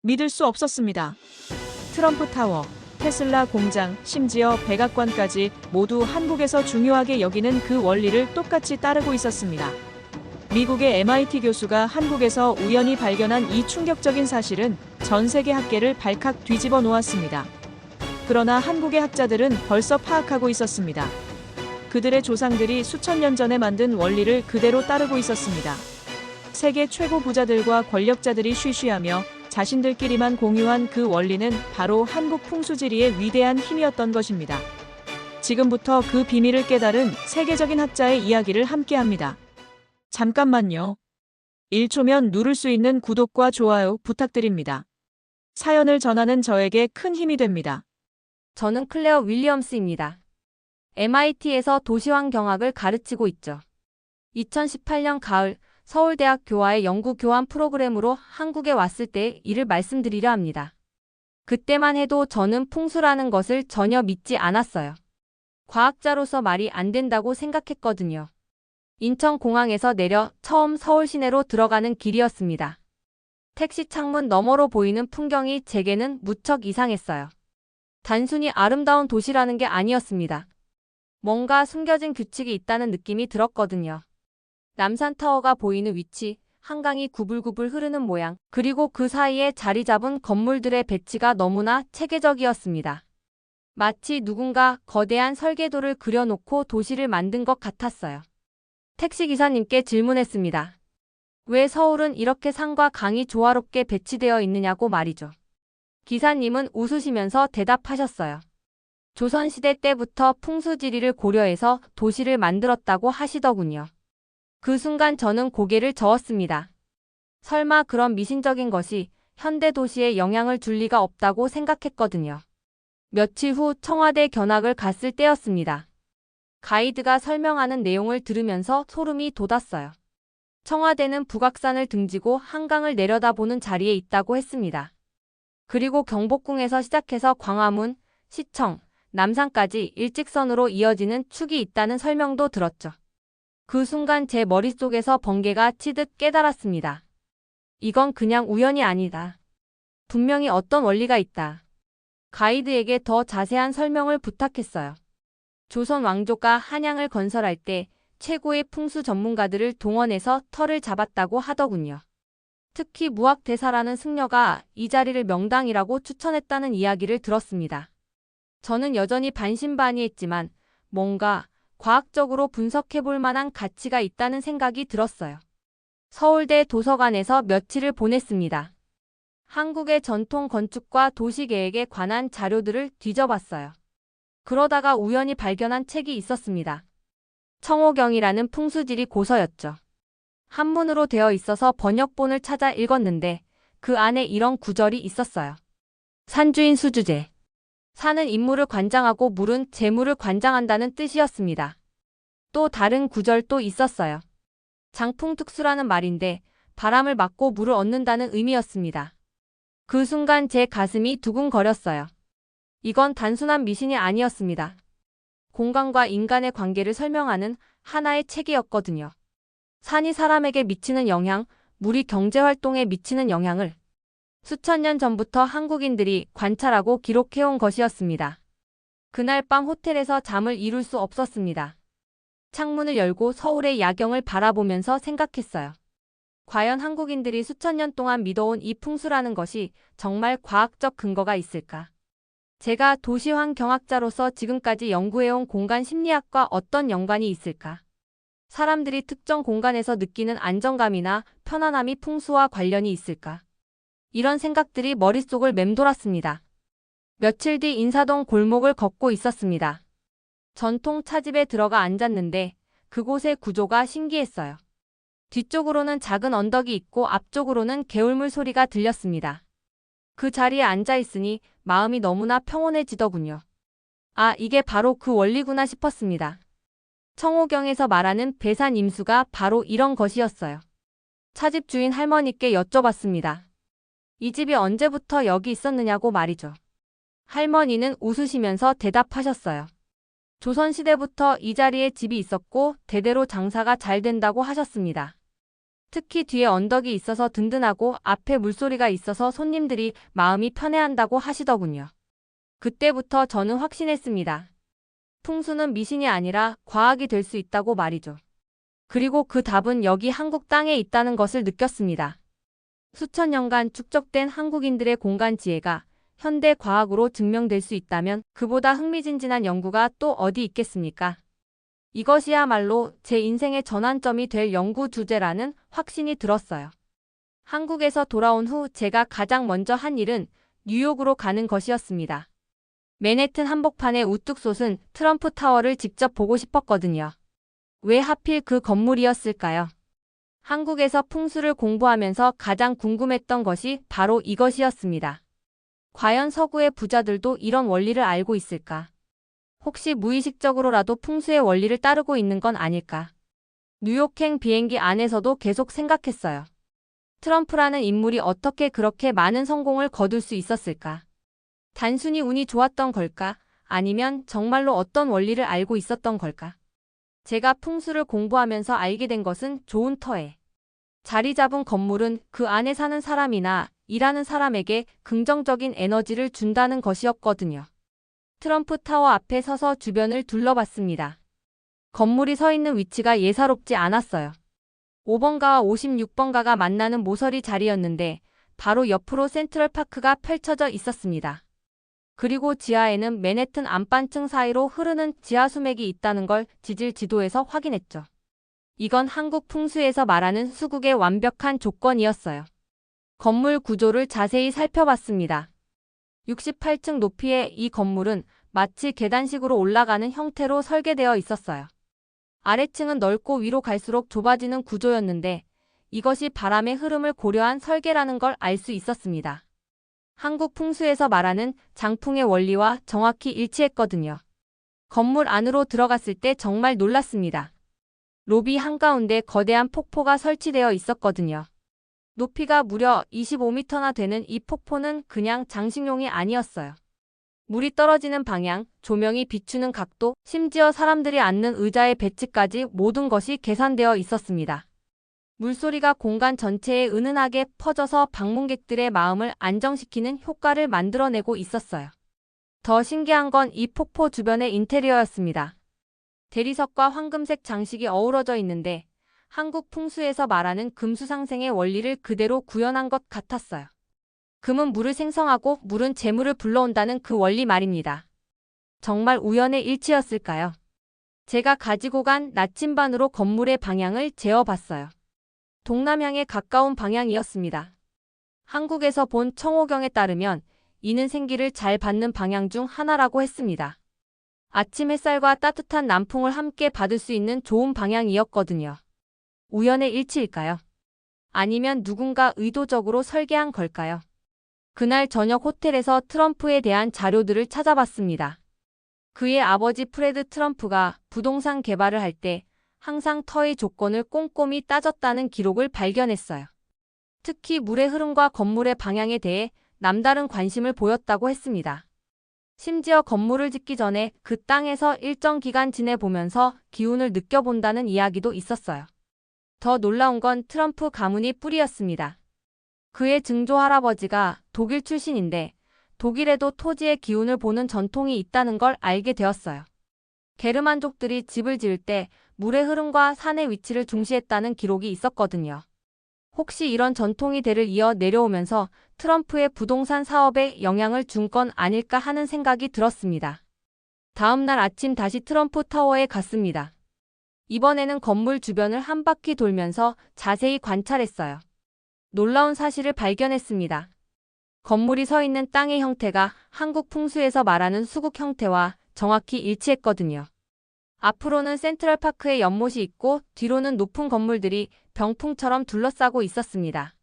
믿을 수 없었습니다. 트럼프 타워, 테슬라 공장, 심지어 백악관까지 모두 한국에서 중요하게 여기는 그 원리를 똑같이 따르고 있었습니다. 미국의 MIT 교수가 한국에서 우연히 발견한 이 충격적인 사실은 전 세계 학계를 발칵 뒤집어 놓았습니다. 그러나 한국의 학자들은 벌써 파악하고 있었습니다. 그들의 조상들이 수천 년 전에 만든 원리를 그대로 따르고 있었습니다. 세계 최고 부자들과 권력자들이 쉬쉬하며 자신들끼리만 공유한 그 원리는 바로 한국 풍수지리의 위대한 힘이었던 것입니다. 지금부터 그 비밀을 깨달은 세계적인 학자의 이야기를 함께합니다. 잠깐만요. 1초면 누를 수 있는 구독과 좋아요 부탁드립니다. 사연을 전하는 저에게 큰 힘이 됩니다. 저는 클레어 윌리엄스입니다. MIT에서 도시환경학을 가르치고 있죠. 2018년 가을 서울대학 교와의 연구 교환 프로그램으로 한국에 왔을 때 이를 말씀드리려 합니다. 그때만 해도 저는 풍수라는 것을 전혀 믿지 않았어요. 과학자로서 말이 안 된다고 생각했거든요. 인천공항에서 내려 처음 서울 시내로 들어가는 길이었습니다. 택시 창문 너머로 보이는 풍경이 제게는 무척 이상했어요. 단순히 아름다운 도시라는 게 아니었습니다. 뭔가 숨겨진 규칙이 있다는 느낌이 들었거든요. 남산타워가 보이는 위치, 한강이 구불구불 흐르는 모양, 그리고 그 사이에 자리 잡은 건물들의 배치가 너무나 체계적이었습니다. 마치 누군가 거대한 설계도를 그려놓고 도시를 만든 것 같았어요. 택시기사님께 질문했습니다. 왜 서울은 이렇게 산과 강이 조화롭게 배치되어 있느냐고 말이죠. 기사님은 웃으시면서 대답하셨어요. 조선시대 때부터 풍수지리를 고려해서 도시를 만들었다고 하시더군요. 그 순간 저는 고개를 저었습니다. 설마 그런 미신적인 것이 현대 도시에 영향을 줄 리가 없다고 생각했거든요. 며칠 후 청와대 견학을 갔을 때였습니다. 가이드가 설명하는 내용을 들으면서 소름이 돋았어요. 청와대는 북악산을 등지고 한강을 내려다보는 자리에 있다고 했습니다. 그리고 경복궁에서 시작해서 광화문, 시청, 남산까지 일직선으로 이어지는 축이 있다는 설명도 들었죠. 그 순간 제 머릿속에서 번개가 치듯 깨달았습니다. 이건 그냥 우연이 아니다. 분명히 어떤 원리가 있다. 가이드에게 더 자세한 설명을 부탁했어요. 조선 왕조가 한양을 건설할 때 최고의 풍수 전문가들을 동원해서 터를 잡았다고 하더군요. 특히 무학대사라는 승려가 이 자리를 명당이라고 추천했다는 이야기를 들었습니다. 저는 여전히 반신반의했지만 뭔가 과학적으로 분석해볼 만한 가치가 있다는 생각이 들었어요. 서울대 도서관에서 며칠을 보냈습니다. 한국의 전통 건축과 도시계획에 관한 자료들을 뒤져봤어요. 그러다가 우연히 발견한 책이 있었습니다. 청호경이라는 풍수지리 고서였죠. 한문으로 되어 있어서 번역본을 찾아 읽었는데 그 안에 이런 구절이 있었어요. 산주인 수주제. 산은 인물을 관장하고 물은 재물을 관장한다는 뜻이었습니다. 또 다른 구절도 있었어요. 장풍특수라는 말인데 바람을 막고 물을 얻는다는 의미였습니다. 그 순간 제 가슴이 두근거렸어요. 이건 단순한 미신이 아니었습니다. 공간과 인간의 관계를 설명하는 하나의 책이었거든요. 산이 사람에게 미치는 영향, 물이 경제활동에 미치는 영향을 수천 년 전부터 한국인들이 관찰하고 기록해온 것이었습니다. 그날 밤 호텔에서 잠을 이룰 수 없었습니다. 창문을 열고 서울의 야경을 바라보면서 생각했어요. 과연 한국인들이 수천 년 동안 믿어온 이 풍수라는 것이 정말 과학적 근거가 있을까? 제가 도시환경학자로서 지금까지 연구해온 공간 심리학과 어떤 연관이 있을까? 사람들이 특정 공간에서 느끼는 안정감이나 편안함이 풍수와 관련이 있을까? 이런 생각들이 머릿속을 맴돌았습니다. 며칠 뒤 인사동 골목을 걷고 있었습니다. 전통 차집에 들어가 앉았는데 그곳의 구조가 신기했어요. 뒤쪽으로는 작은 언덕이 있고 앞쪽으로는 개울물 소리가 들렸습니다. 그 자리에 앉아 있으니 마음이 너무나 평온해지더군요. 아, 이게 바로 그 원리구나 싶었습니다. 청호경에서 말하는 배산 임수가 바로 이런 것이었어요. 차집 주인 할머니께 여쭤봤습니다. 이 집이 언제부터 여기 있었느냐고 말이죠. 할머니는 웃으시면서 대답하셨어요. 조선시대부터 이 자리에 집이 있었고 대대로 장사가 잘 된다고 하셨습니다. 특히 뒤에 언덕이 있어서 든든하고 앞에 물소리가 있어서 손님들이 마음이 편해한다고 하시더군요. 그때부터 저는 확신했습니다. 풍수는 미신이 아니라 과학이 될 수 있다고 말이죠. 그리고 그 답은 여기 한국 땅에 있다는 것을 느꼈습니다. 수천 년간 축적된 한국인들의 공간 지혜가 현대 과학으로 증명될 수 있다면 그보다 흥미진진한 연구가 또 어디 있겠습니까? 이것이야말로 제 인생의 전환점이 될 연구 주제라는 확신이 들었어요. 한국에서 돌아온 후 제가 가장 먼저 한 일은 뉴욕으로 가는 것이었습니다. 맨해튼 한복판에 우뚝 솟은 트럼프 타워를 직접 보고 싶었거든요. 왜 하필 그 건물이었을까요? 한국에서 풍수를 공부하면서 가장 궁금했던 것이 바로 이것이었습니다. 과연 서구의 부자들도 이런 원리를 알고 있을까? 혹시 무의식적으로라도 풍수의 원리를 따르고 있는 건 아닐까? 뉴욕행 비행기 안에서도 계속 생각했어요. 트럼프라는 인물이 어떻게 그렇게 많은 성공을 거둘 수 있었을까? 단순히 운이 좋았던 걸까? 아니면 정말로 어떤 원리를 알고 있었던 걸까? 제가 풍수를 공부하면서 알게 된 것은 좋은 터에 자리 잡은 건물은 그 안에 사는 사람이나 일하는 사람에게 긍정적인 에너지를 준다는 것이었거든요. 트럼프 타워 앞에 서서 주변을 둘러봤습니다. 건물이 서 있는 위치가 예사롭지 않았어요. 5번가와 56번가가 만나는 모서리 자리였는데 바로 옆으로 센트럴파크가 펼쳐져 있었습니다. 그리고 지하에는 맨해튼 안반층 사이로 흐르는 지하 수맥이 있다는 걸 지질 지도에서 확인했죠. 이건 한국 풍수에서 말하는 수국의 완벽한 조건이었어요. 건물 구조를 자세히 살펴봤습니다. 68층 높이의 이 건물은 마치 계단식으로 올라가는 형태로 설계되어 있었어요. 아래층은 넓고 위로 갈수록 좁아지는 구조였는데 이것이 바람의 흐름을 고려한 설계라는 걸 알 수 있었습니다. 한국 풍수에서 말하는 장풍의 원리와 정확히 일치했거든요. 건물 안으로 들어갔을 때 정말 놀랐습니다. 로비 한가운데 거대한 폭포가 설치되어 있었거든요. 높이가 무려 25m나 되는 이 폭포는 그냥 장식용이 아니었어요. 물이 떨어지는 방향, 조명이 비추는 각도, 심지어 사람들이 앉는 의자의 배치까지 모든 것이 계산되어 있었습니다. 물소리가 공간 전체에 은은하게 퍼져서 방문객들의 마음을 안정시키는 효과를 만들어내고 있었어요. 더 신기한 건 이 폭포 주변의 인테리어였습니다. 대리석과 황금색 장식이 어우러져 있는데 한국 풍수에서 말하는 금수상생의 원리를 그대로 구현한 것 같았어요. 금은 물을 생성하고 물은 재물을 불러온다는 그 원리 말입니다. 정말 우연의 일치였을까요? 제가 가지고 간 나침반으로 건물의 방향을 재어봤어요. 동남향에 가까운 방향이었습니다. 한국에서 본 청호경에 따르면 이는 생기를 잘 받는 방향 중 하나라고 했습니다. 아침 햇살과 따뜻한 남풍을 함께 받을 수 있는 좋은 방향이었거든요. 우연의 일치일까요? 아니면 누군가 의도적으로 설계한 걸까요? 그날 저녁 호텔에서 트럼프에 대한 자료들을 찾아봤습니다. 그의 아버지 프레드 트럼프가 부동산 개발을 할 때 항상 터의 조건을 꼼꼼히 따졌다는 기록을 발견했어요. 특히 물의 흐름과 건물의 방향에 대해 남다른 관심을 보였다고 했습니다. 심지어 건물을 짓기 전에 그 땅에서 일정 기간 지내보면서 기운을 느껴본다는 이야기도 있었어요. 더 놀라운 건 트럼프 가문이 뿌리였습니다. 그의 증조 할아버지가 독일 출신인데 독일에도 토지의 기운을 보는 전통이 있다는 걸 알게 되었어요. 게르만족들이 집을 지을 때 물의 흐름과 산의 위치를 중시했다는 기록이 있었거든요. 혹시 이런 전통이 대를 이어 내려오면서 트럼프의 부동산 사업에 영향을 준 건 아닐까 하는 생각이 들었습니다. 다음 날 아침 다시 트럼프 타워에 갔습니다. 이번에는 건물 주변을 한 바퀴 돌면서 자세히 관찰했어요. 놀라운 사실을 발견했습니다. 건물이 서 있는 땅의 형태가 한국 풍수에서 말하는 수국 형태와 정확히 일치했거든요. 앞으로는 센트럴파크의 연못이 있고 뒤로는 높은 건물들이 병풍처럼 둘러싸고 있었습니다.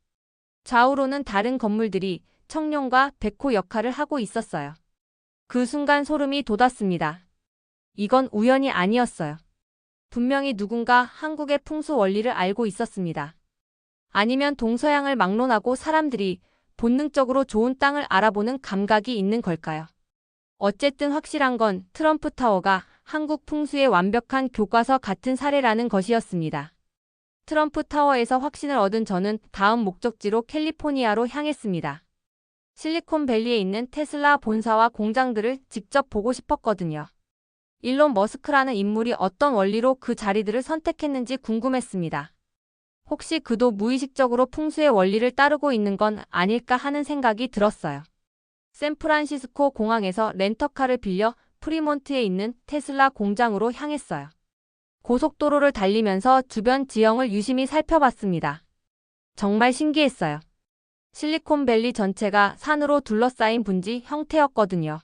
좌우로는 다른 건물들이 청룡과 백호 역할을 하고 있었어요. 그 순간 소름이 돋았습니다. 이건 우연이 아니었어요. 분명히 누군가 한국의 풍수 원리를 알고 있었습니다. 아니면 동서양을 막론하고 사람들이 본능적으로 좋은 땅을 알아보는 감각이 있는 걸까요? 어쨌든 확실한 건 트럼프 타워가 한국 풍수의 완벽한 교과서 같은 사례라는 것이었습니다. 트럼프 타워에서 확신을 얻은 저는 다음 목적지로 캘리포니아로 향했습니다. 실리콘밸리에 있는 테슬라 본사와 공장들을 직접 보고 싶었거든요. 일론 머스크라는 인물이 어떤 원리로 그 자리들을 선택했는지 궁금했습니다. 혹시 그도 무의식적으로 풍수의 원리를 따르고 있는 건 아닐까 하는 생각이 들었어요. 샌프란시스코 공항에서 렌터카를 빌려 프리몬트에 있는 테슬라 공장으로 향했어요. 고속도로를 달리면서 주변 지형을 유심히 살펴봤습니다. 정말 신기했어요. 실리콘밸리 전체가 산으로 둘러싸인 분지 형태였거든요.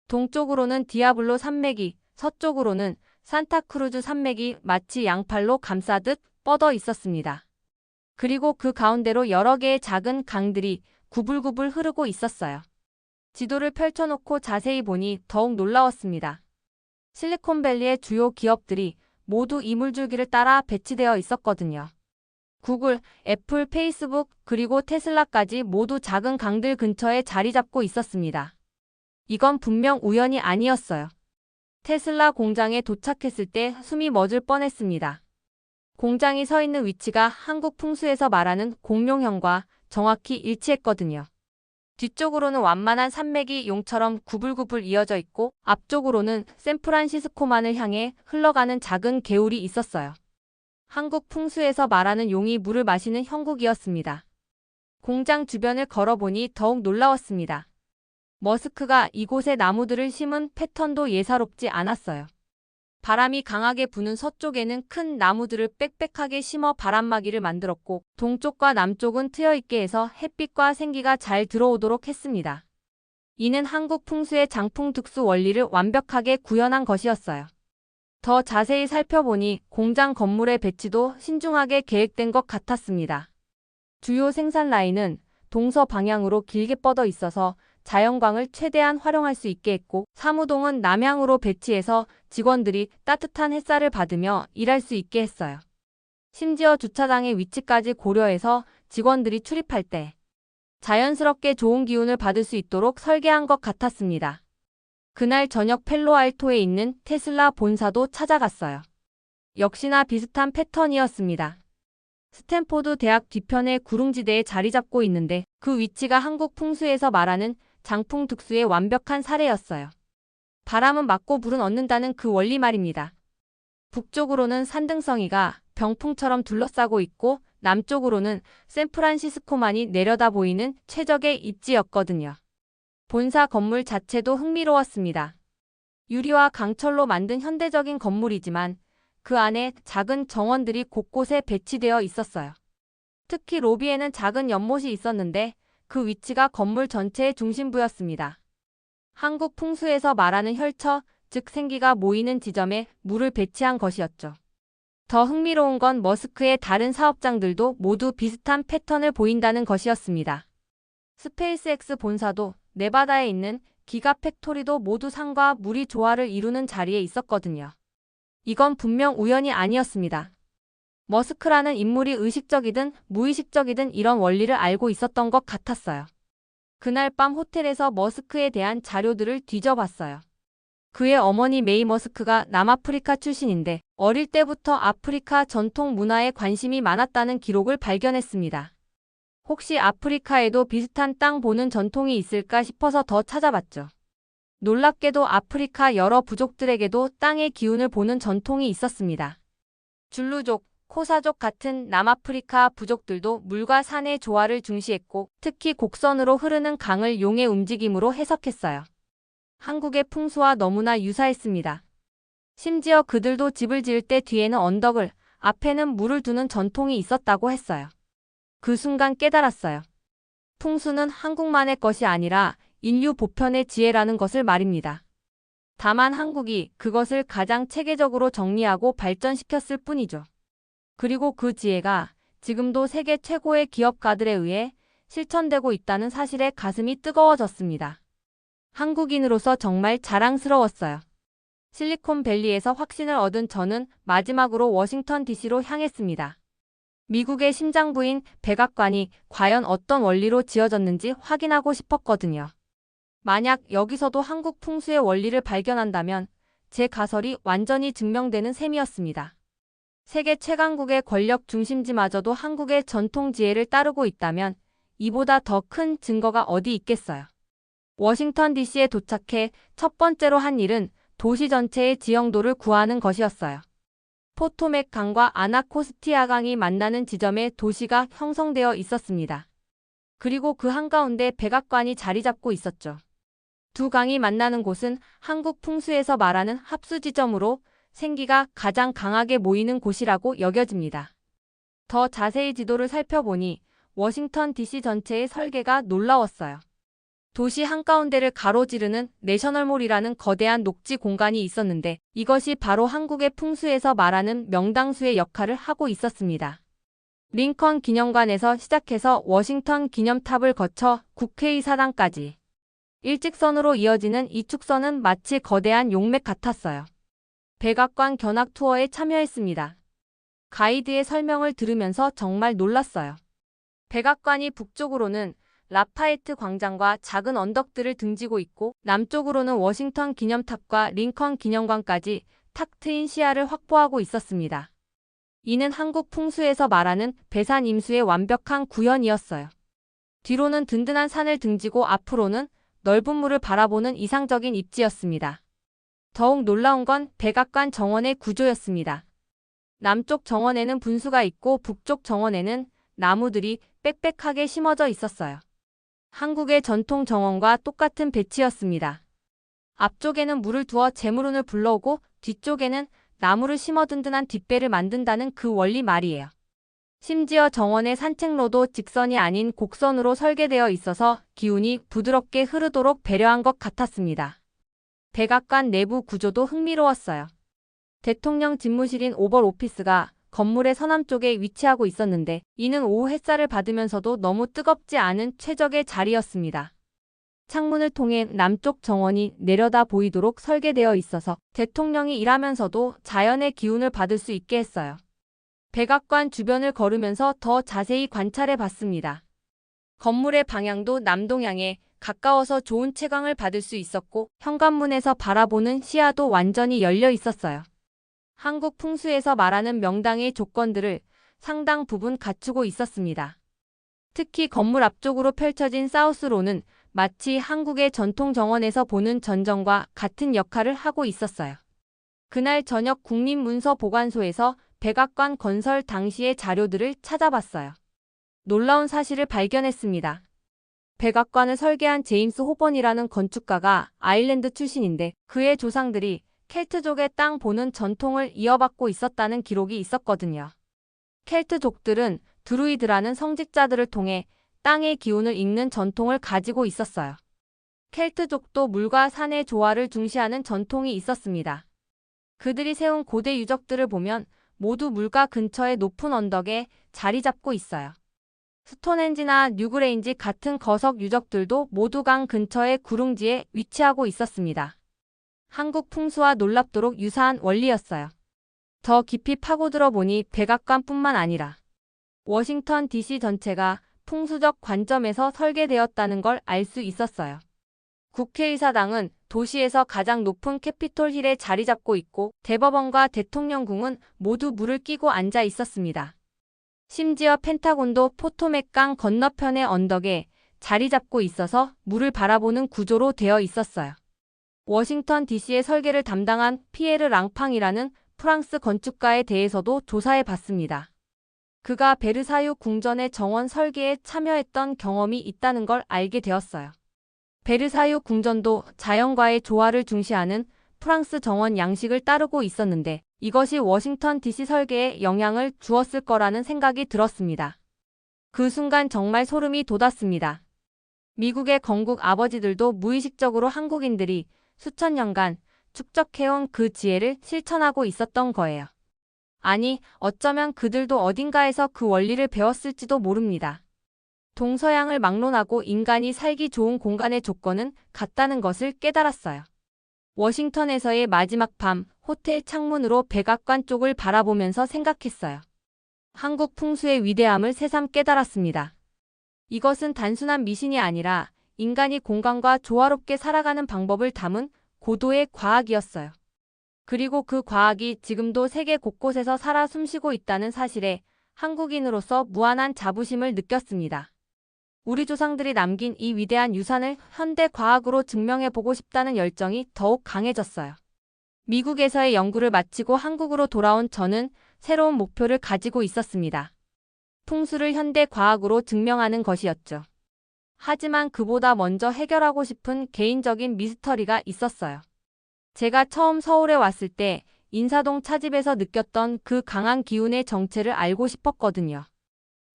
동쪽으로는 디아블로 산맥이, 서쪽으로는 산타크루즈 산맥이 마치 양팔로 감싸듯 뻗어 있었습니다. 그리고 그 가운데로 여러 개의 작은 강들이 구불구불 흐르고 있었어요. 지도를 펼쳐놓고 자세히 보니 더욱 놀라웠습니다. 실리콘밸리의 주요 기업들이 모두 이물줄기를 따라 배치되어 있었거든요. 구글, 애플, 페이스북, 그리고 테슬라까지 모두 작은 강들 근처에 자리 잡고 있었습니다. 이건 분명 우연이 아니었어요. 테슬라 공장에 도착했을 때 숨이 멎을 뻔했습니다. 공장이 서 있는 위치가 한국 풍수에서 말하는 공룡형과 정확히 일치했거든요. 뒤쪽으로는 완만한 산맥이 용처럼 구불구불 이어져 있고 앞쪽으로는 샌프란시스코만을 향해 흘러가는 작은 개울이 있었어요. 한국 풍수에서 말하는 용이 물을 마시는 형국이었습니다. 공장 주변을 걸어보니 더욱 놀라웠습니다. 머스크가 이곳에 나무들을 심은 패턴도 예사롭지 않았어요. 바람이 강하게 부는 서쪽에는 큰 나무들을 빽빽하게 심어 바람막이를 만들었고 동쪽과 남쪽은 트여있게 해서 햇빛과 생기가 잘 들어오도록 했습니다. 이는 한국 풍수의 장풍 특수 원리를 완벽하게 구현한 것이었어요. 더 자세히 살펴보니 공장 건물의 배치도 신중하게 계획된 것 같았습니다. 주요 생산 라인은 동서 방향으로 길게 뻗어 있어서 자연광을 최대한 활용할 수 있게 했고 사무동은 남향으로 배치해서 직원들이 따뜻한 햇살을 받으며 일할 수 있게 했어요. 심지어 주차장의 위치까지 고려해서 직원들이 출입할 때 자연스럽게 좋은 기운을 받을 수 있도록 설계한 것 같았습니다. 그날 저녁 펠로알토에 있는 테슬라 본사도 찾아갔어요. 역시나 비슷한 패턴이었습니다. 스탠포드 대학 뒤편의 구릉지대에 자리 잡고 있는데 그 위치가 한국 풍수에서 말하는 장풍 특수의 완벽한 사례였어요. 바람은 맞고 불은 얻는다는 그 원리 말입니다. 북쪽으로는 산등성이가 병풍처럼 둘러싸고 있고 남쪽으로는 샌프란시스코만이 내려다 보이는 최적의 입지였거든요. 본사 건물 자체도 흥미로웠습니다. 유리와 강철로 만든 현대적인 건물이지만 그 안에 작은 정원들이 곳곳에 배치되어 있었어요. 특히 로비에는 작은 연못이 있었는데 그 위치가 건물 전체의 중심부였습니다. 한국 풍수에서 말하는 혈처, 즉 생기가 모이는 지점에 물을 배치한 것이었죠. 더 흥미로운 건 머스크의 다른 사업장들도 모두 비슷한 패턴을 보인다는 것이었습니다. 스페이스X 본사도 네바다에 있는 기가팩토리도 모두 산과 물이 조화를 이루는 자리에 있었거든요. 이건 분명 우연이 아니었습니다. 머스크라는 인물이 의식적이든 무의식적이든 이런 원리를 알고 있었던 것 같았어요. 그날 밤 호텔에서 머스크에 대한 자료들을 뒤져봤어요. 그의 어머니 메이 머스크가 남아프리카 출신인데 어릴 때부터 아프리카 전통 문화에 관심이 많았다는 기록을 발견했습니다. 혹시 아프리카에도 비슷한 땅 보는 전통이 있을까 싶어서 더 찾아봤죠. 놀랍게도 아프리카 여러 부족들에게도 땅의 기운을 보는 전통이 있었습니다. 줄루족, 코사족 같은 남아프리카 부족들도 물과 산의 조화를 중시했고 특히 곡선으로 흐르는 강을 용의 움직임으로 해석했어요. 한국의 풍수와 너무나 유사했습니다. 심지어 그들도 집을 지을 때 뒤에는 언덕을, 앞에는 물을 두는 전통이 있었다고 했어요. 그 순간 깨달았어요. 풍수는 한국만의 것이 아니라 인류 보편의 지혜라는 것을 말입니다. 다만 한국이 그것을 가장 체계적으로 정리하고 발전시켰을 뿐이죠. 그리고 그 지혜가 지금도 세계 최고의 기업가들에 의해 실천되고 있다는 사실에 가슴이 뜨거워졌습니다. 한국인으로서 정말 자랑스러웠어요. 실리콘밸리에서 확신을 얻은 저는 마지막으로 워싱턴 DC로 향했습니다. 미국의 심장부인 백악관이 과연 어떤 원리로 지어졌는지 확인하고 싶었거든요. 만약 여기서도 한국 풍수의 원리를 발견한다면 제 가설이 완전히 증명되는 셈이었습니다. 세계 최강국의 권력 중심지마저도 한국의 전통 지혜를 따르고 있다면 이보다 더 큰 증거가 어디 있겠어요. 워싱턴 DC에 도착해 첫 번째로 한 일은 도시 전체의 지형도를 구하는 것이었어요. 포토맥 강과 아나코스티아 강이 만나는 지점에 도시가 형성되어 있었습니다. 그리고 그 한가운데 백악관이 자리 잡고 있었죠. 두 강이 만나는 곳은 한국 풍수에서 말하는 합수 지점으로 생기가 가장 강하게 모이는 곳이라고 여겨집니다. 더 자세히 지도를 살펴보니 워싱턴 DC 전체의 설계가 놀라웠어요. 도시 한가운데를 가로지르는 내셔널몰이라는 거대한 녹지 공간이 있었는데 이것이 바로 한국의 풍수에서 말하는 명당수의 역할을 하고 있었습니다. 링컨 기념관에서 시작해서 워싱턴 기념탑을 거쳐 국회의사당까지 일직선으로 이어지는 이 축선은 마치 거대한 용맥 같았어요. 백악관 견학 투어에 참여했습니다. 가이드의 설명을 들으면서 정말 놀랐어요. 백악관이 북쪽으로는 라파에트 광장과 작은 언덕들을 등지고 있고 남쪽으로는 워싱턴 기념탑과 링컨 기념관까지 탁 트인 시야를 확보하고 있었습니다. 이는 한국 풍수에서 말하는 배산 임수의 완벽한 구현이었어요. 뒤로는 든든한 산을 등지고 앞으로는 넓은 물을 바라보는 이상적인 입지였습니다. 더욱 놀라운 건 백악관 정원의 구조였습니다. 남쪽 정원에는 분수가 있고 북쪽 정원에는 나무들이 빽빽하게 심어져 있었어요. 한국의 전통 정원과 똑같은 배치였습니다. 앞쪽에는 물을 두어 재물운을 불러오고 뒤쪽에는 나무를 심어 든든한 뒷배를 만든다는 그 원리 말이에요. 심지어 정원의 산책로도 직선이 아닌 곡선으로 설계되어 있어서 기운이 부드럽게 흐르도록 배려한 것 같았습니다. 백악관 내부 구조도 흥미로웠어요. 대통령 집무실인 오벌 오피스가 건물의 서남쪽에 위치하고 있었는데 이는 오후 햇살을 받으면서도 너무 뜨겁지 않은 최적의 자리였습니다. 창문을 통해 남쪽 정원이 내려다 보이도록 설계되어 있어서 대통령이 일하면서도 자연의 기운을 받을 수 있게 했어요. 백악관 주변을 걸으면서 더 자세히 관찰해 봤습니다. 건물의 방향도 남동향에 가까워서 좋은 채광을 받을 수 있었고 현관문에서 바라보는 시야도 완전히 열려 있었어요. 한국 풍수에서 말하는 명당의 조건들을 상당 부분 갖추고 있었습니다. 특히 건물 앞쪽으로 펼쳐진 사우스로는 마치 한국의 전통 정원에서 보는 전정과 같은 역할을 하고 있었어요. 그날 저녁 국립문서보관소에서 백악관 건설 당시의 자료들을 찾아봤어요. 놀라운 사실을 발견했습니다. 백악관을 설계한 제임스 호번이라는 건축가가 아일랜드 출신인데 그의 조상들이 켈트족의 땅 보는 전통을 이어받고 있었다는 기록이 있었거든요. 켈트족들은 드루이드라는 성직자들을 통해 땅의 기운을 읽는 전통을 가지고 있었어요. 켈트족도 물과 산의 조화를 중시하는 전통이 있었습니다. 그들이 세운 고대 유적들을 보면 모두 물가 근처의 높은 언덕에 자리 잡고 있어요. 스톤헨지나 뉴그레인지 같은 거석 유적들도 모두 강 근처의 구릉지에 위치하고 있었습니다. 한국 풍수와 놀랍도록 유사한 원리였어요. 더 깊이 파고들어 보니 백악관뿐만 아니라 워싱턴 DC 전체가 풍수적 관점에서 설계되었다는 걸 알 수 있었어요. 국회의사당은 도시에서 가장 높은 캐피톨 힐에 자리 잡고 있고 대법원과 대통령궁은 모두 물을 끼고 앉아 있었습니다. 심지어 펜타곤도 포토맥 강 건너편의 언덕에 자리 잡고 있어서 물을 바라보는 구조로 되어 있었어요. 워싱턴 DC의 설계를 담당한 피에르 랑팡이라는 프랑스 건축가에 대해서도 조사해 봤습니다. 그가 베르사유 궁전의 정원 설계에 참여했던 경험이 있다는 걸 알게 되었어요. 베르사유 궁전도 자연과의 조화를 중시하는 프랑스 정원 양식을 따르고 있었는데 이것이 워싱턴 DC 설계에 영향을 주었을 거라는 생각이 들었습니다. 그 순간 정말 소름이 돋았습니다. 미국의 건국 아버지들도 무의식적으로 한국인들이 수천 년간 축적해온 그 지혜를 실천하고 있었던 거예요. 아니, 어쩌면 그들도 어딘가에서 그 원리를 배웠을지도 모릅니다. 동서양을 막론하고 인간이 살기 좋은 공간의 조건은 같다는 것을 깨달았어요. 워싱턴에서의 마지막 밤, 호텔 창문으로 백악관 쪽을 바라보면서 생각했어요. 한국 풍수의 위대함을 새삼 깨달았습니다. 이것은 단순한 미신이 아니라 인간이 공간과 조화롭게 살아가는 방법을 담은 고도의 과학이었어요. 그리고 그 과학이 지금도 세계 곳곳에서 살아 숨쉬고 있다는 사실에 한국인으로서 무한한 자부심을 느꼈습니다. 우리 조상들이 남긴 이 위대한 유산을 현대 과학으로 증명해보고 싶다는 열정이 더욱 강해졌어요. 미국에서의 연구를 마치고 한국으로 돌아온 저는 새로운 목표를 가지고 있었습니다. 풍수를 현대 과학으로 증명하는 것이었죠. 하지만 그보다 먼저 해결하고 싶은 개인적인 미스터리가 있었어요. 제가 처음 서울에 왔을 때 인사동 차집에서 느꼈던 그 강한 기운의 정체를 알고 싶었거든요.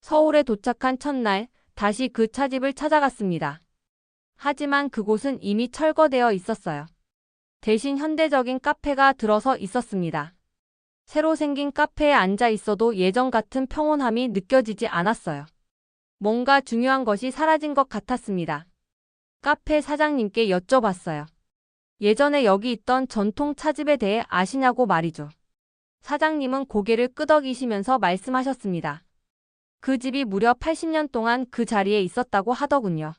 서울에 도착한 첫날 다시 그 차집을 찾아갔습니다. 하지만 그곳은 이미 철거되어 있었어요. 대신 현대적인 카페가 들어서 있었습니다. 새로 생긴 카페에 앉아 있어도 예전 같은 평온함이 느껴지지 않았어요. 뭔가 중요한 것이 사라진 것 같았습니다. 카페 사장님께 여쭤봤어요. 예전에 여기 있던 전통 차집에 대해 아시냐고 말이죠. 사장님은 고개를 끄덕이시면서 말씀하셨습니다. 그 집이 무려 80년 동안 그 자리에 있었다고 하더군요.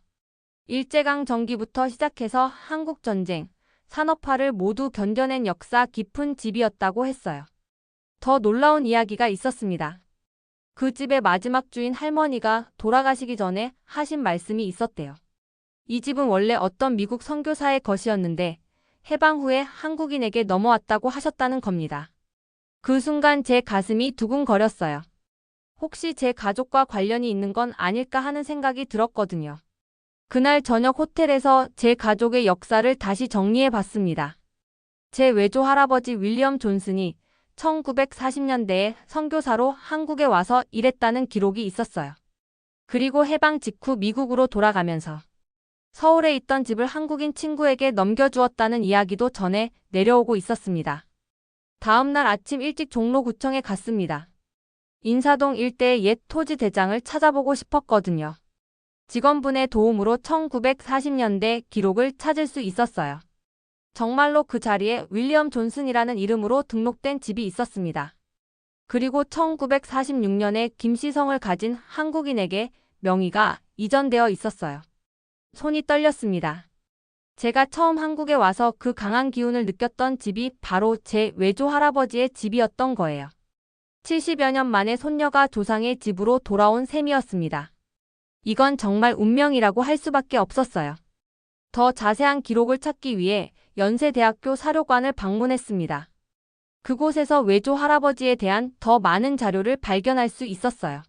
일제강점기부터 시작해서 한국전쟁, 산업화를 모두 견뎌낸 역사 깊은 집이었다고 했어요. 더 놀라운 이야기가 있었습니다. 그 집의 마지막 주인 할머니가 돌아가시기 전에 하신 말씀이 있었대요. 이 집은 원래 어떤 미국 선교사의 것이었는데 해방 후에 한국인에게 넘어왔다고 하셨다는 겁니다. 그 순간 제 가슴이 두근거렸어요. 혹시 제 가족과 관련이 있는 건 아닐까 하는 생각이 들었거든요. 그날 저녁 호텔에서 제 가족의 역사를 다시 정리해 봤습니다. 제 외조 할아버지 윌리엄 존슨이 1940년대에 선교사로 한국에 와서 일했다는 기록이 있었어요. 그리고 해방 직후 미국으로 돌아가면서 서울에 있던 집을 한국인 친구에게 넘겨주었다는 이야기도 전해 내려오고 있었습니다. 다음 날 아침 일찍 종로구청에 갔습니다. 인사동 일대의 옛 토지 대장을 찾아보고 싶었거든요. 직원분의 도움으로 1940년대 기록을 찾을 수 있었어요. 정말로 그 자리에 윌리엄 존슨이라는 이름으로 등록된 집이 있었습니다. 그리고 1946년에 김씨성을 가진 한국인에게 명의가 이전되어 있었어요. 손이 떨렸습니다. 제가 처음 한국에 와서 그 강한 기운을 느꼈던 집이 바로 제 외조 할아버지의 집이었던 거예요. 70여 년 만에 손녀가 조상의 집으로 돌아온 셈이었습니다. 이건 정말 운명이라고 할 수밖에 없었어요. 더 자세한 기록을 찾기 위해 연세대학교 사료관을 방문했습니다. 그곳에서 외조 할아버지에 대한 더 많은 자료를 발견할 수 있었어요.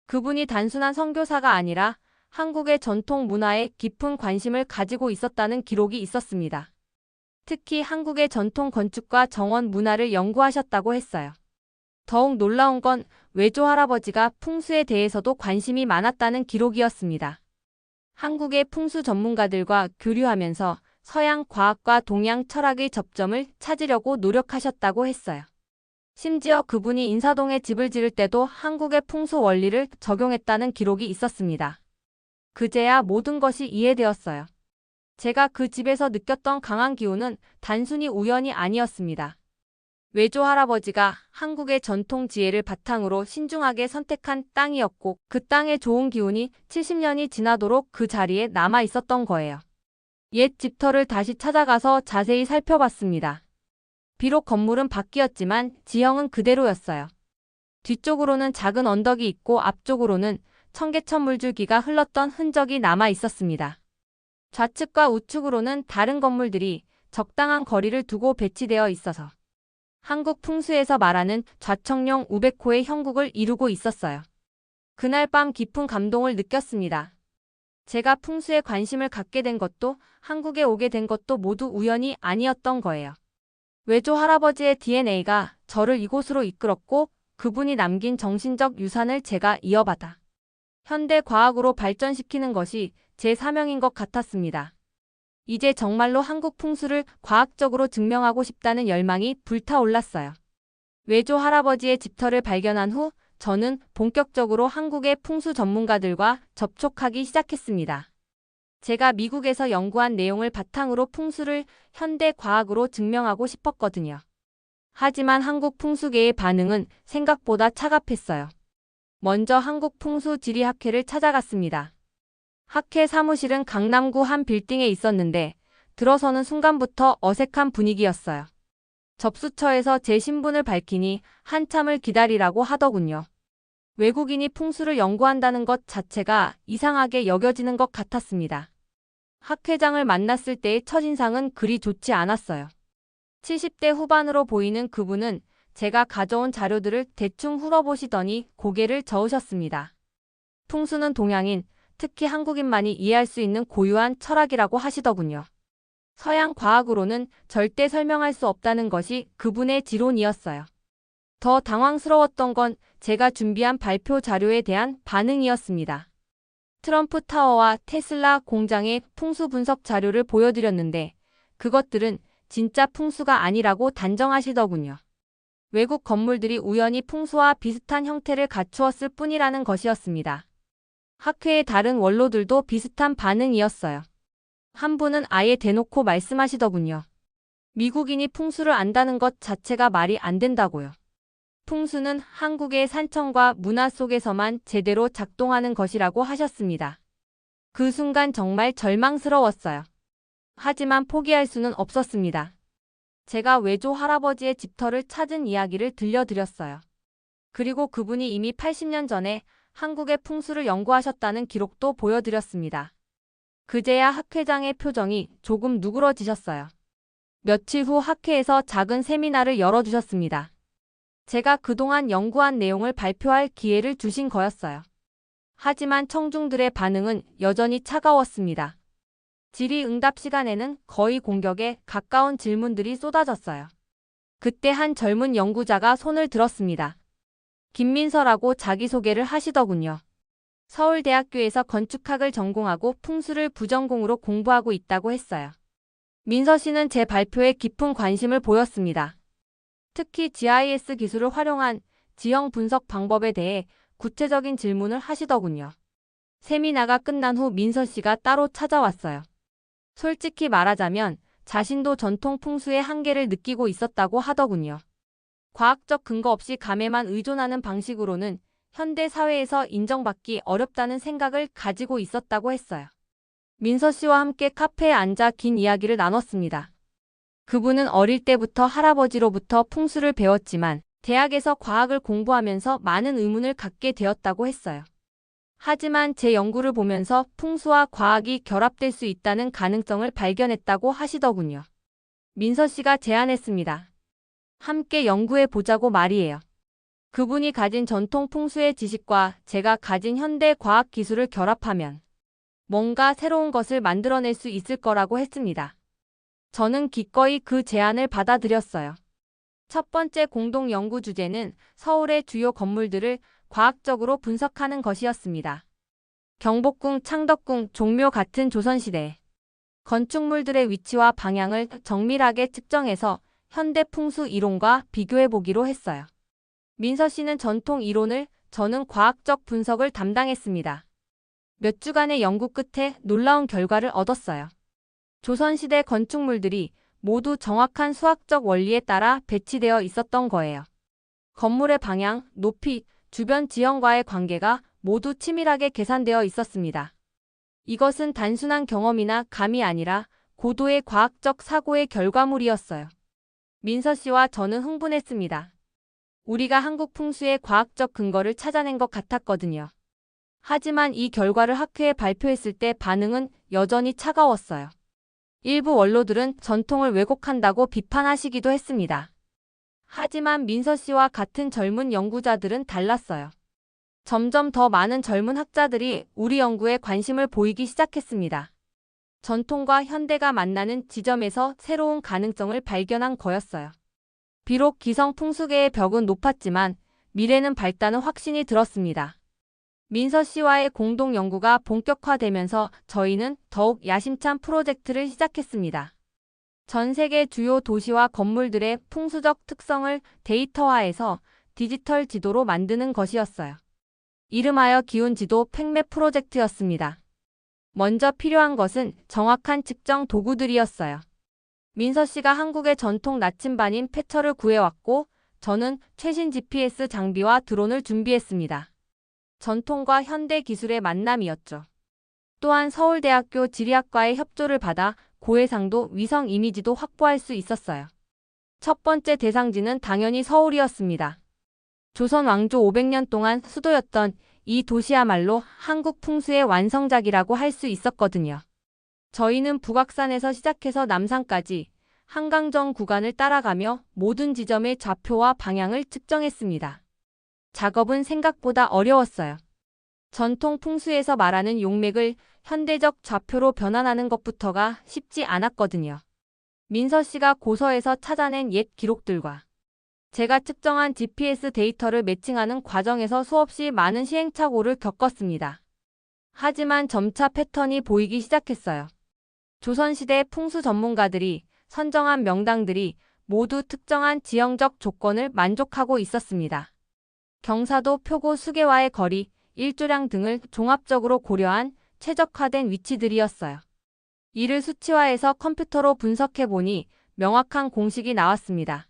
그분이 단순한 선교사가 아니라 한국의 전통 문화에 깊은 관심을 가지고 있었다는 기록이 있었습니다. 특히 한국의 전통 건축과 정원 문화를 연구하셨다고 했어요. 더욱 놀라운 건 외조 할아버지가 풍수에 대해서도 관심이 많았다는 기록이었습니다. 한국의 풍수 전문가들과 교류하면서 서양 과학과 동양 철학의 접점을 찾으려고 노력하셨다고 했어요. 심지어 그분이 인사동에 집을 지을 때도 한국의 풍수 원리를 적용했다는 기록이 있었습니다. 그제야 모든 것이 이해되었어요. 제가 그 집에서 느꼈던 강한 기운은 단순히 우연이 아니었습니다. 외조 할아버지가 한국의 전통 지혜를 바탕으로 신중하게 선택한 땅이었고 그 땅의 좋은 기운이 70년이 지나도록 그 자리에 남아 있었던 거예요. 옛 집터를 다시 찾아가서 자세히 살펴봤습니다. 비록 건물은 바뀌었지만 지형은 그대로였어요. 뒤쪽으로는 작은 언덕이 있고 앞쪽으로는 청계천 물줄기가 흘렀던 흔적이 남아 있었습니다. 좌측과 우측으로는 다른 건물들이 적당한 거리를 두고 배치되어 있어서 한국 풍수에서 말하는 좌청룡 우백호의 형국을 이루고 있었어요. 그날 밤 깊은 감동을 느꼈습니다. 제가 풍수에 관심을 갖게 된 것도 한국에 오게 된 것도 모두 우연이 아니었던 거예요. 외조 할아버지의 DNA가 저를 이곳으로 이끌었고 그분이 남긴 정신적 유산을 제가 이어받아 현대 과학으로 발전시키는 것이 제 사명인 것 같았습니다. 이제 정말로 한국 풍수를 과학적으로 증명하고 싶다는 열망이 불타올랐어요. 외조 할아버지의 집터를 발견한 후 저는 본격적으로 한국의 풍수 전문가들과 접촉하기 시작했습니다. 제가 미국에서 연구한 내용을 바탕으로 풍수를 현대 과학으로 증명하고 싶었거든요. 하지만 한국 풍수계의 반응은 생각보다 차갑했어요. 먼저 한국풍수지리학회를 찾아갔습니다. 학회 사무실은 강남구 한 빌딩에 있었는데 들어서는 순간부터 어색한 분위기였어요. 접수처에서 제 신분을 밝히니 한참을 기다리라고 하더군요. 외국인이 풍수를 연구한다는 것 자체가 이상하게 여겨지는 것 같았습니다. 학 회장을 만났을 때의 첫인상은 그리 좋지 않았어요. 70대 후반으로 보이는 그분은 제가 가져온 자료들을 대충 훑어보시더니 고개를 저으셨습니다. 풍수는 동양인, 특히 한국인만이 이해할 수 있는 고유한 철학이라고 하시더군요. 서양 과학으로는 절대 설명할 수 없다는 것이 그분의 지론이었어요. 더 당황스러웠던 건 제가 준비한 발표 자료에 대한 반응이었습니다. 트럼프 타워와 테슬라 공장의 풍수 분석 자료를 보여드렸는데 그것들은 진짜 풍수가 아니라고 단정하시더군요. 외국 건물들이 우연히 풍수와 비슷한 형태를 갖추었을 뿐이라는 것이었습니다. 학회의 다른 원로들도 비슷한 반응이었어요. 한 분은 아예 대놓고 말씀하시더군요. 미국인이 풍수를 안다는 것 자체가 말이 안 된다고요. 풍수는 한국의 산청과 문화 속에서만 제대로 작동하는 것이라고 하셨습니다. 그 순간 정말 절망스러웠어요. 하지만 포기할 수는 없었습니다. 제가 외조 할아버지의 집터를 찾은 이야기를 들려드렸어요. 그리고 그분이 이미 80년 전에 한국의 풍수를 연구하셨다는 기록도 보여드렸습니다. 그제야 학 회장의 표정이 조금 누그러지셨어요. 며칠 후 학회에서 작은 세미나를 열어주셨습니다. 제가 그동안 연구한 내용을 발표할 기회를 주신 거였어요. 하지만 청중들의 반응은 여전히 차가웠습니다. 질의응답 시간에는 거의 공격에 가까운 질문들이 쏟아졌어요. 그때 한 젊은 연구자가 손을 들었습니다. 김민서라고 자기소개를 하시더군요. 서울대학교에서 건축학을 전공하고 풍수를 부전공으로 공부하고 있다고 했어요. 민서 씨는 제 발표에 깊은 관심을 보였습니다. 특히 GIS 기술을 활용한 지형 분석 방법에 대해 구체적인 질문을 하시더군요. 세미나가 끝난 후 민서 씨가 따로 찾아왔어요. 솔직히 말하자면 자신도 전통 풍수의 한계를 느끼고 있었다고 하더군요. 과학적 근거 없이 감에만 의존하는 방식으로는 현대 사회에서 인정받기 어렵다는 생각을 가지고 있었다고 했어요. 민서 씨와 함께 카페에 앉아 긴 이야기를 나눴습니다. 그분은 어릴 때부터 할아버지로부터 풍수를 배웠지만 대학에서 과학을 공부하면서 많은 의문을 갖게 되었다고 했어요. 하지만 제 연구를 보면서 풍수와 과학이 결합될 수 있다는 가능성을 발견했다고 하시더군요. 민서 씨가 제안했습니다. 함께 연구해 보자고 말이에요. 그분이 가진 전통 풍수의 지식과 제가 가진 현대 과학 기술을 결합하면 뭔가 새로운 것을 만들어낼 수 있을 거라고 했습니다. 저는 기꺼이 그 제안을 받아들였어요. 첫 번째 공동 연구 주제는 서울의 주요 건물들을 과학적으로 분석하는 것이었습니다. 경복궁, 창덕궁, 종묘 같은 조선시대 건축물들의 위치와 방향을 정밀하게 측정해서 현대 풍수 이론과 비교해보기로 했어요. 민서 씨는 전통 이론을, 저는 과학적 분석을 담당했습니다. 몇 주간의 연구 끝에 놀라운 결과를 얻었어요. 조선시대 건축물들이 모두 정확한 수학적 원리에 따라 배치되어 있었던 거예요. 건물의 방향, 높이, 주변 지형과의 관계가 모두 치밀하게 계산되어 있었습니다. 이것은 단순한 경험이나 감이 아니라 고도의 과학적 사고의 결과물이었어요. 민서 씨와 저는 흥분했습니다. 우리가 한국 풍수의 과학적 근거를 찾아낸 것 같았거든요. 하지만 이 결과를 학회에 발표했을 때 반응은 여전히 차가웠어요. 일부 원로들은 전통을 왜곡한다고 비판하시기도 했습니다. 하지만 민서 씨와 같은 젊은 연구자들은 달랐어요. 점점 더 많은 젊은 학자들이 우리 연구에 관심을 보이기 시작했습니다. 전통과 현대가 만나는 지점에서 새로운 가능성을 발견한 거였어요. 비록 기성 풍수계의 벽은 높았지만 미래는 밝다는 확신이 들었습니다. 민서 씨와의 공동 연구가 본격화되면서 저희는 더욱 야심찬 프로젝트를 시작했습니다. 전 세계 주요 도시와 건물들의 풍수적 특성을 데이터화해서 디지털 지도로 만드는 것이었어요. 이름하여 기운지도 팩맵 프로젝트였습니다. 먼저 필요한 것은 정확한 측정 도구들이었어요. 민서 씨가 한국의 전통 나침반인 패처를 구해왔고 저는 최신 GPS 장비와 드론을 준비했습니다. 전통과 현대 기술의 만남이었죠. 또한 서울대학교 지리학과의 협조를 받아 고해상도 위성 이미지도 확보할 수 있었어요. 첫 번째 대상지는 당연히 서울이었습니다. 조선 왕조 500년 동안 수도였던 이 도시야말로 한국 풍수의 완성작이라고 할 수 있었거든요. 저희는 북악산에서 시작해서 남산까지 한강정 구간을 따라가며 모든 지점의 좌표와 방향을 측정했습니다. 작업은 생각보다 어려웠어요. 전통 풍수에서 말하는 용맥을 현대적 좌표로 변환하는 것부터가 쉽지 않았거든요. 민서 씨가 고서에서 찾아낸 옛 기록들과 제가 측정한 GPS 데이터를 매칭하는 과정에서 수없이 많은 시행착오를 겪었습니다. 하지만 점차 패턴이 보이기 시작했어요. 조선시대 풍수 전문가들이 선정한 명당들이 모두 특정한 지형적 조건을 만족하고 있었습니다. 경사도, 표고, 수계와의 거리, 일조량 등을 종합적으로 고려한 최적화된 위치들이었어요. 이를 수치화해서 컴퓨터로 분석해보니 명확한 공식이 나왔습니다.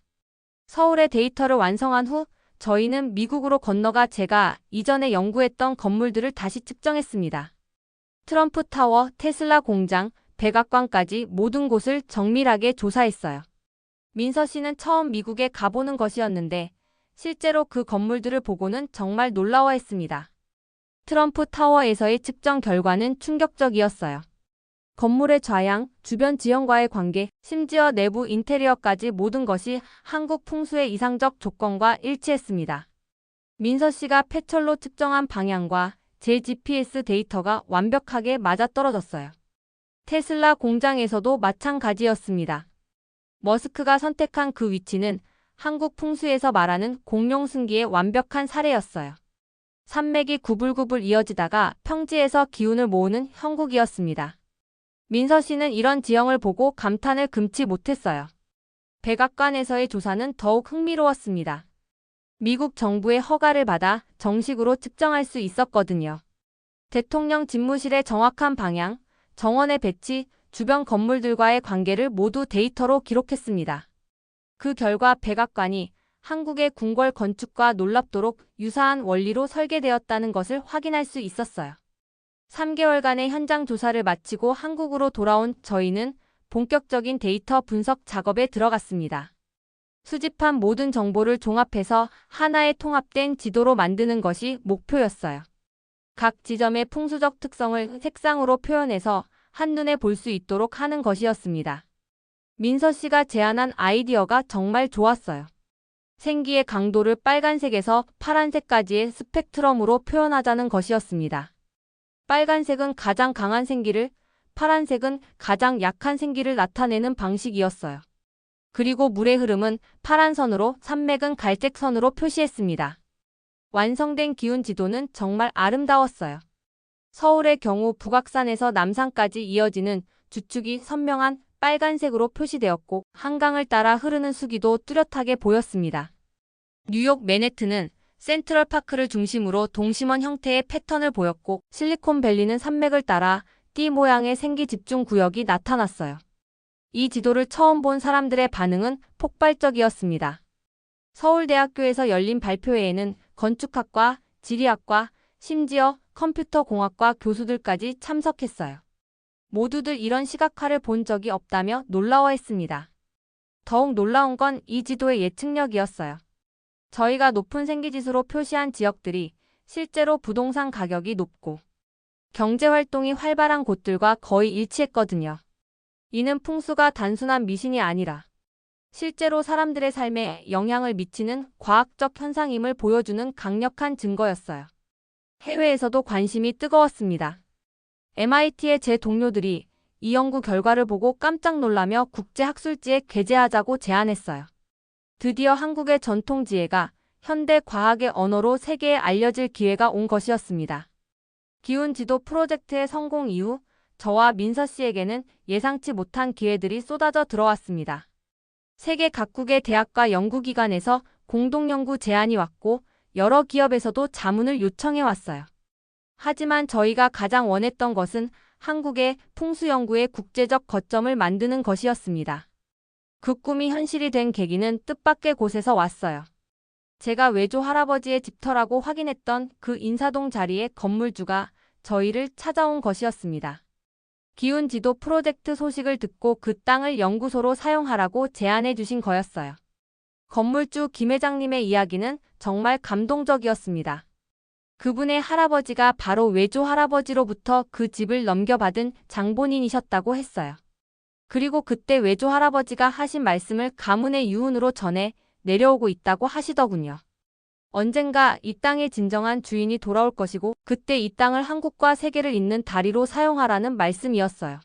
서울의 데이터를 완성한 후 저희는 미국으로 건너가 제가 이전에 연구했던 건물들을 다시 측정했습니다. 트럼프 타워, 테슬라 공장, 백악관까지 모든 곳을 정밀하게 조사했어요. 민서 씨는 처음 미국에 가보는 것이었는데 실제로 그 건물들을 보고는 정말 놀라워했습니다. 트럼프 타워에서의 측정 결과는 충격적이었어요. 건물의 좌양, 주변 지형과의 관계, 심지어 내부 인테리어까지 모든 것이 한국 풍수의 이상적 조건과 일치했습니다. 민서 씨가 패철로 측정한 방향과 제 GPS 데이터가 완벽하게 맞아떨어졌어요. 테슬라 공장에서도 마찬가지였습니다. 머스크가 선택한 그 위치는 한국 풍수에서 말하는 공룡승기의 완벽한 사례였어요. 산맥이 구불구불 이어지다가 평지에서 기운을 모으는 형국이었습니다. 민서 씨는 이런 지형을 보고 감탄을 금치 못했어요. 백악관에서의 조사는 더욱 흥미로웠습니다. 미국 정부의 허가를 받아 정식으로 측정할 수 있었거든요. 대통령 집무실의 정확한 방향, 정원의 배치, 주변 건물들과의 관계를 모두 데이터로 기록했습니다. 그 결과 백악관이 한국의 궁궐 건축과 놀랍도록 유사한 원리로 설계되었다는 것을 확인할 수 있었어요. 3개월간의 현장 조사를 마치고 한국으로 돌아온 저희는 본격적인 데이터 분석 작업에 들어갔습니다. 수집한 모든 정보를 종합해서 하나의 통합된 지도로 만드는 것이 목표였어요. 각 지점의 풍수적 특성을 색상으로 표현해서 한눈에 볼 수 있도록 하는 것이었습니다. 민서 씨가 제안한 아이디어가 정말 좋았어요. 생기의 강도를 빨간색에서 파란색까지의 스펙트럼으로 표현하자는 것이었습니다. 빨간색은 가장 강한 생기를, 파란색은 가장 약한 생기를 나타내는 방식이었어요. 그리고 물의 흐름은 파란 선으로, 산맥은 갈색 선으로 표시했습니다. 완성된 기온 지도는 정말 아름다웠어요. 서울의 경우 북악산에서 남산까지 이어지는 주축이 선명한 빨간색으로 표시되었고 한강을 따라 흐르는 수기도 뚜렷하게 보였습니다. 뉴욕 맨해튼은 센트럴파크를 중심으로 동심원 형태의 패턴을 보였고 실리콘밸리는 산맥을 따라 띠 모양의 생기 집중 구역이 나타났어요. 이 지도를 처음 본 사람들의 반응은 폭발적이었습니다. 서울대학교에서 열린 발표회에는 건축학과, 지리학과, 심지어 컴퓨터공학과 교수들까지 참석했어요. 모두들 이런 시각화를 본 적이 없다며 놀라워했습니다. 더욱 놀라운 건 이 지도의 예측력이었어요. 저희가 높은 생기지수로 표시한 지역들이 실제로 부동산 가격이 높고 경제활동이 활발한 곳들과 거의 일치했거든요. 이는 풍수가 단순한 미신이 아니라 실제로 사람들의 삶에 영향을 미치는 과학적 현상임을 보여주는 강력한 증거였어요. 해외에서도 관심이 뜨거웠습니다. MIT의 제 동료들이 이 연구 결과를 보고 깜짝 놀라며 국제학술지에 게재하자고 제안했어요. 드디어 한국의 전통지혜가 현대 과학의 언어로 세계에 알려질 기회가 온 것이었습니다. 기운지도 프로젝트의 성공 이후 저와 민서 씨에게는 예상치 못한 기회들이 쏟아져 들어왔습니다. 세계 각국의 대학과 연구기관에서 공동연구 제안이 왔고 여러 기업에서도 자문을 요청해 왔어요. 하지만 저희가 가장 원했던 것은 한국의 풍수연구의 국제적 거점을 만드는 것이었습니다. 그 꿈이 현실이 된 계기는 뜻밖의 곳에서 왔어요. 제가 외조 할아버지의 집터라고 확인했던 그 인사동 자리의 건물주가 저희를 찾아온 것이었습니다. 기운지도 프로젝트 소식을 듣고 그 땅을 연구소로 사용하라고 제안해 주신 거였어요. 건물주 김 회장님의 이야기는 정말 감동적이었습니다. 그분의 할아버지가 바로 외조 할아버지로부터 그 집을 넘겨받은 장본인이셨다고 했어요. 그리고 그때 외조 할아버지가 하신 말씀을 가문의 유훈으로 전해 내려오고 있다고 하시더군요. 언젠가 이 땅의 진정한 주인이 돌아올 것이고 그때 이 땅을 한국과 세계를 잇는 다리로 사용하라는 말씀이었어요.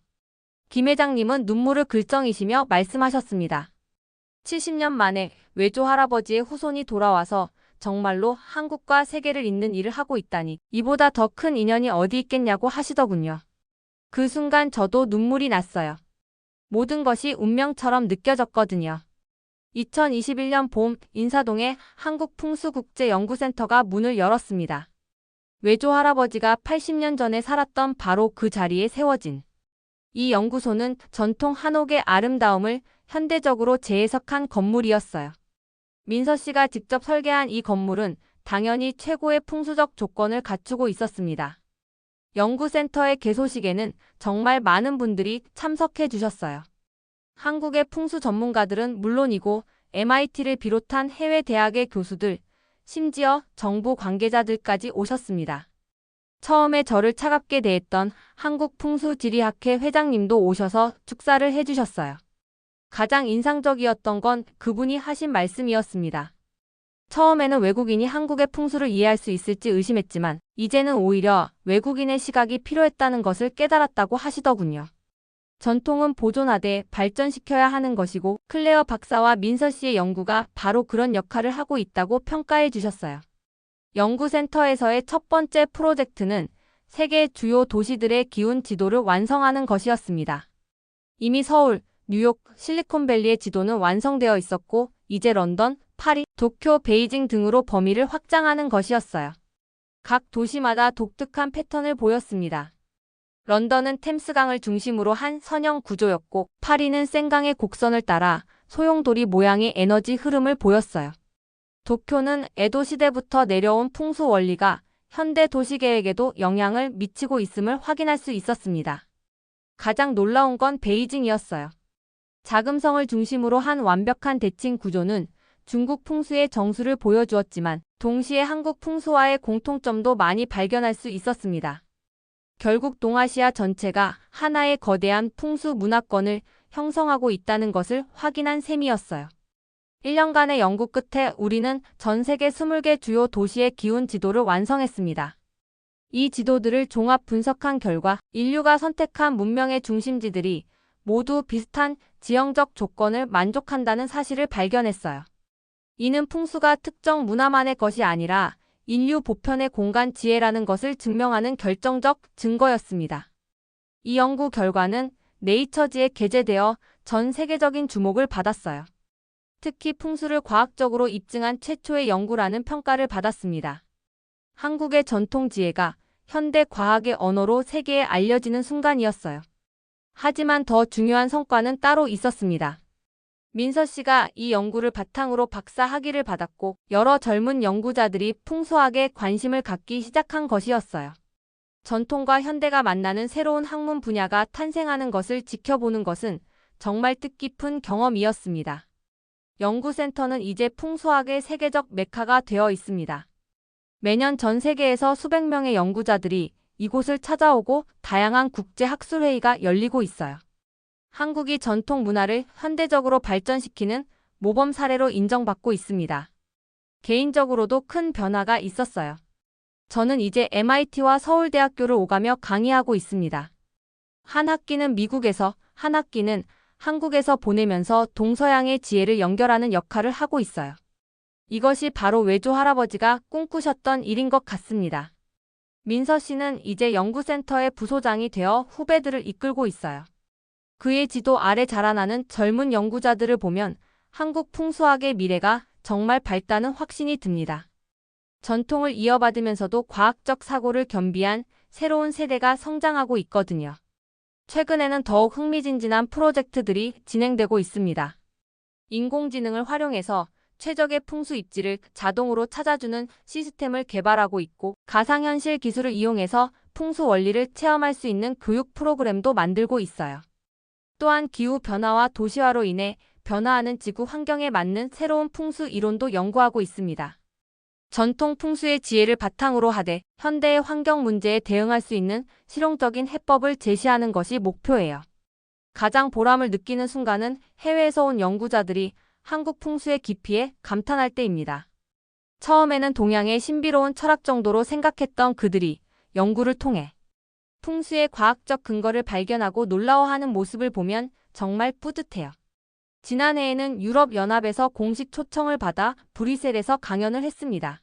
김 회장님은 눈물을 글썽이시며 말씀하셨습니다. 70년 만에 외조 할아버지의 후손이 돌아와서 정말로 한국과 세계를 잇는 일을 하고 있다니 이보다 더 큰 인연이 어디 있겠냐고 하시더군요. 그 순간 저도 눈물이 났어요. 모든 것이 운명처럼 느껴졌거든요. 2021년 봄 인사동에 한국풍수국제연구센터가 문을 열었습니다. 외조 할아버지가 80년 전에 살았던 바로 그 자리에 세워진 이 연구소는 전통 한옥의 아름다움을 현대적으로 재해석한 건물이었어요. 민서 씨가 직접 설계한 이 건물은 당연히 최고의 풍수적 조건을 갖추고 있었습니다. 연구센터의 개소식에는 정말 많은 분들이 참석해 주셨어요. 한국의 풍수 전문가들은 물론이고 MIT를 비롯한 해외 대학의 교수들, 심지어 정부 관계자들까지 오셨습니다. 처음에 저를 차갑게 대했던 한국풍수지리학회 회장님도 오셔서 축사를 해주셨어요. 가장 인상적이었던 건 그분이 하신 말씀이었습니다. 처음에는 외국인이 한국의 풍수를 이해할 수 있을지 의심했지만 이제는 오히려 외국인의 시각이 필요했다는 것을 깨달았다고 하시더군요. 전통은 보존하되 발전시켜야 하는 것이고 클레어 박사와 민서 씨의 연구가 바로 그런 역할을 하고 있다고 평가해 주셨어요. 연구센터에서의 첫 번째 프로젝트는 세계 주요 도시들의 기온 지도를 완성하는 것이었습니다. 이미 서울, 뉴욕, 실리콘밸리의 지도는 완성되어 있었고 이제 런던, 파리, 도쿄, 베이징 등으로 범위를 확장하는 것이었어요. 각 도시마다 독특한 패턴을 보였습니다. 런던은 템스강을 중심으로 한 선형 구조였고 파리는 센강의 곡선을 따라 소용돌이 모양의 에너지 흐름을 보였어요. 도쿄는 에도 시대부터 내려온 풍수 원리가 현대 도시계획에도 영향을 미치고 있음을 확인할 수 있었습니다. 가장 놀라운 건 베이징이었어요. 자금성을 중심으로 한 완벽한 대칭 구조는 중국 풍수의 정수를 보여주었지만 동시에 한국 풍수와의 공통점도 많이 발견할 수 있었습니다. 결국 동아시아 전체가 하나의 거대한 풍수 문화권을 형성하고 있다는 것을 확인한 셈이었어요. 1년간의 연구 끝에 우리는 전 세계 20개 주요 도시의 기온 지도를 완성했습니다. 이 지도들을 종합 분석한 결과 인류가 선택한 문명의 중심지들이 모두 비슷한 지형적 조건을 만족한다는 사실을 발견했어요. 이는 풍수가 특정 문화만의 것이 아니라 인류 보편의 공간 지혜라는 것을 증명하는 결정적 증거였습니다. 이 연구 결과는 네이처지에 게재되어 전 세계적인 주목을 받았어요. 특히 풍수를 과학적으로 입증한 최초의 연구라는 평가를 받았습니다. 한국의 전통 지혜가 현대 과학의 언어로 세계에 알려지는 순간이었어요. 하지만 더 중요한 성과는 따로 있었습니다. 민서 씨가 이 연구를 바탕으로 박사 학위를 받았고 여러 젊은 연구자들이 풍수학에 관심을 갖기 시작한 것이었어요. 전통과 현대가 만나는 새로운 학문 분야가 탄생하는 것을 지켜보는 것은 정말 뜻깊은 경험이었습니다. 연구센터는 이제 풍수학의 세계적 메카가 되어 있습니다. 매년 전 세계에서 수백 명의 연구자들이 이곳을 찾아오고 다양한 국제 학술회의가 열리고 있어요. 한국이 전통 문화를 현대적으로 발전시키는 모범 사례로 인정받고 있습니다. 개인적으로도 큰 변화가 있었어요. 저는 이제 MIT와 서울대학교를 오가며 강의하고 있습니다. 한 학기는 미국에서, 한 학기는 한국에서 보내면서 동서양의 지혜를 연결하는 역할을 하고 있어요. 이것이 바로 외조 할아버지가 꿈꾸셨던 일인 것 같습니다. 민서 씨는 이제 연구센터의 부소장이 되어 후배들을 이끌고 있어요. 그의 지도 아래 자라나는 젊은 연구자들을 보면 한국 풍수학의 미래가 정말 밝다는 확신이 듭니다. 전통을 이어받으면서도 과학적 사고를 겸비한 새로운 세대가 성장하고 있거든요. 최근에는 더욱 흥미진진한 프로젝트들이 진행되고 있습니다. 인공지능을 활용해서 최적의 풍수 입지를 자동으로 찾아주는 시스템을 개발하고 있고 가상현실 기술을 이용해서 풍수 원리를 체험할 수 있는 교육 프로그램도 만들고 있어요. 또한 기후변화와 도시화로 인해 변화하는 지구 환경에 맞는 새로운 풍수 이론도 연구하고 있습니다. 전통 풍수의 지혜를 바탕으로 하되 현대의 환경 문제에 대응할 수 있는 실용적인 해법을 제시하는 것이 목표예요. 가장 보람을 느끼는 순간은 해외에서 온 연구자들이 한국 풍수의 깊이에 감탄할 때입니다. 처음에는 동양의 신비로운 철학 정도로 생각했던 그들이 연구를 통해 풍수의 과학적 근거를 발견하고 놀라워하는 모습을 보면 정말 뿌듯해요. 지난해에는 유럽연합에서 공식 초청을 받아 브뤼셀에서 강연을 했습니다.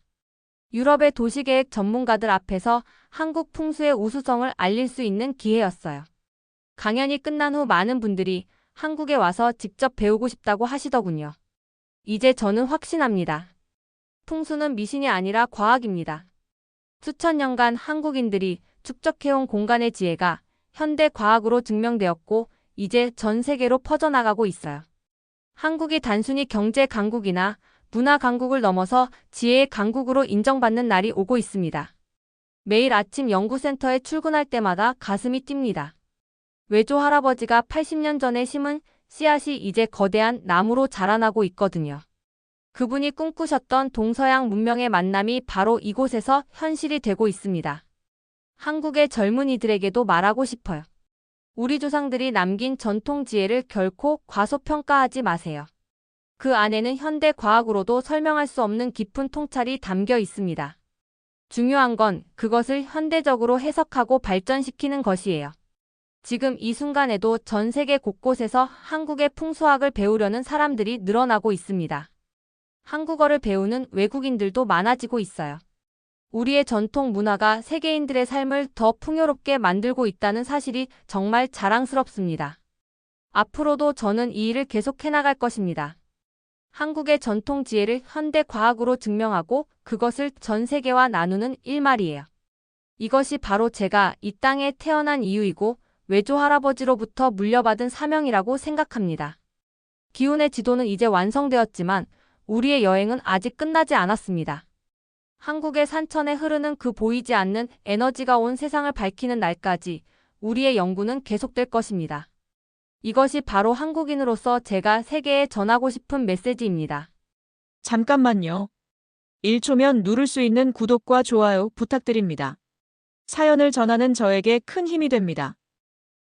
유럽의 도시계획 전문가들 앞에서 한국 풍수의 우수성을 알릴 수 있는 기회였어요. 강연이 끝난 후 많은 분들이 한국에 와서 직접 배우고 싶다고 하시더군요. 이제 저는 확신합니다. 풍수는 미신이 아니라 과학입니다. 수천 년간 한국인들이 축적해온 공간의 지혜가 현대 과학으로 증명되었고 이제 전 세계로 퍼져나가고 있어요. 한국이 단순히 경제 강국이나 문화 강국을 넘어서 지혜의 강국으로 인정받는 날이 오고 있습니다. 매일 아침 연구센터에 출근할 때마다 가슴이 뜁니다. 외조 할아버지가 80년 전에 심은 씨앗이 이제 거대한 나무로 자라나고 있거든요. 그분이 꿈꾸셨던 동서양 문명의 만남이 바로 이곳에서 현실이 되고 있습니다. 한국의 젊은이들에게도 말하고 싶어요. 우리 조상들이 남긴 전통 지혜를 결코 과소평가하지 마세요. 그 안에는 현대 과학으로도 설명할 수 없는 깊은 통찰이 담겨 있습니다. 중요한 건 그것을 현대적으로 해석하고 발전시키는 것이에요. 지금 이 순간에도 전 세계 곳곳에서 한국의 풍수학을 배우려는 사람들이 늘어나고 있습니다. 한국어를 배우는 외국인들도 많아지고 있어요. 우리의 전통 문화가 세계인들의 삶을 더 풍요롭게 만들고 있다는 사실이 정말 자랑스럽습니다. 앞으로도 저는 이 일을 계속해 나갈 것입니다. 한국의 전통 지혜를 현대 과학으로 증명하고 그것을 전 세계와 나누는 일말이에요. 이것이 바로 제가 이 땅에 태어난 이유이고 외조 할아버지로부터 물려받은 사명이라고 생각합니다. 기운의 지도는 이제 완성되었지만 우리의 여행은 아직 끝나지 않았습니다. 한국의 산천에 흐르는 그 보이지 않는 에너지가 온 세상을 밝히는 날까지 우리의 연구는 계속될 것입니다. 이것이 바로 한국인으로서 제가 세계에 전하고 싶은 메시지입니다. 잠깐만요. 1초면 누를 수 있는 구독과 좋아요 부탁드립니다. 사연을 전하는 저에게 큰 힘이 됩니다.